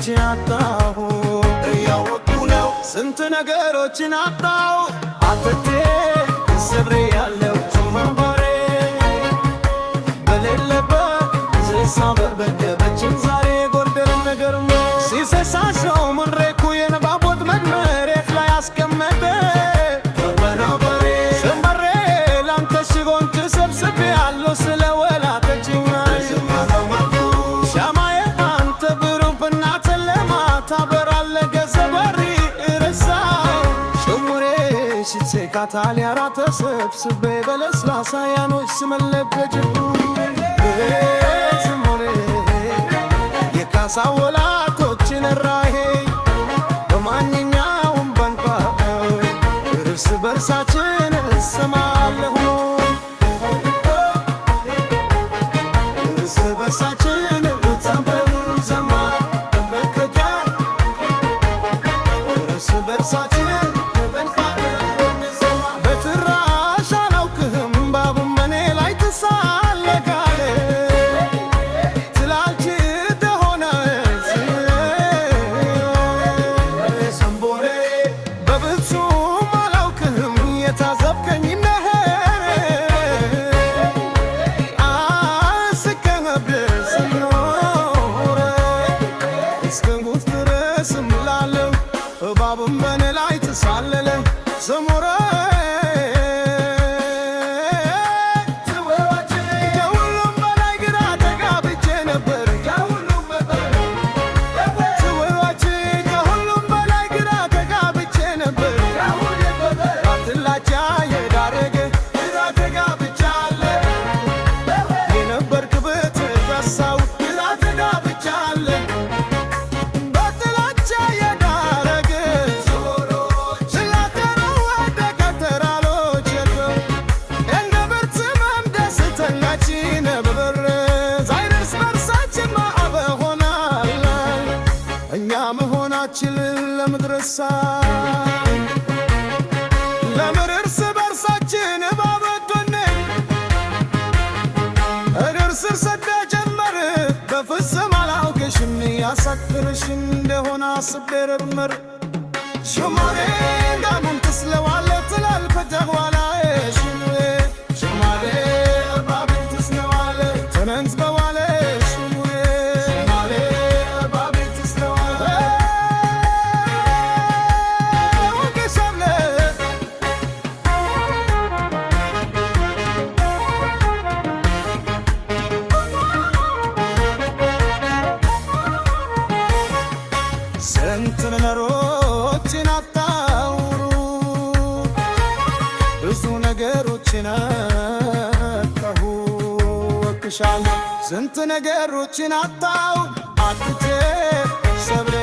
ነገሮችን አጣሁ እያወቅኩ ነው ስንት ነገሮችን አጣሁ አጥቴ ሰብሬ ያለው ቱማባሬ በሌለበት ዘሳበር በደበችን ዛሬ ጎርደር ነገር ሲሰሳሰው ምንሬኩ የነባቦት መድመሬት ላይ አስቀመጠ በበናበሬ ሰንበሬ ላንተ ሽጎን ተሰብስቤ ያለው ስለወላተችኝ ሻማዬ አንተ ብሩብና ተለማ ታበራለ ገዘበሪ እረሳው ሽሙሬ ሽቼ ካታሊያራ ተሰብስቤ በለስላሳ ያኖች ስመለበጅቡ ሽሙሬ የካሳ ወላቶችን ራሄ በማንኛውም ባንኳ እርስ በርሳችን እሰማለሁ እርስ በርሳችን እታበሩ ዘማ በመከጃ እርስ በርሳችን በትራሽ አላውቅህም ባቡን በኔ ላይ ትሳለቃለ ትላልች ደሆነ ሰንቦሬ በብጹም አላውቅህም የታዘብከኝ ነህ አስቀኸብስ ኖረ እስከንጉት ድረስ እምላለሁ እባቡን በኔ ላይ ትሳለለ ሰሞረ ከሁሉም በላይ ግራ ተጋብቼ ነበር ከሁሉም በላይ ግራ ተጋብቼ ነበር አትላቻ የዳረገ ግራ ተጋብቻለ የነበርክበት ረሳው ግራ ተጋብቻለ በጥላቻ የዳረገ ስላተረወደ ከተራሎች የለው እንደ ብርትመም ደስተኛች ነበር ዛይደርስ በርሳችን ማዕበ ሆናለ እኛ መሆናችን ለምድረሳ ለምን እርስ በርሳችን ባበዶነ እግር ስር ሰደ ጀመር በፍጹም አላውቅሽም ያሳክርሽ እንደሆነ አስቤ ረመር ሽማሬ ጋሙን ትስለዋለ ትላል ፈተዋላዬ ሽማሬ እባብን ትስለዋለ ተነንዝ በዋለ ሽማሬ እባብን ትስለዋለ ወገሻለ ስንት ነገሮችን አጣውሩ ብዙ ነገሮችን አጣሁ ወክሻለሁ ስንት ነገሮችን አጣው አጥቼ ሰብሬ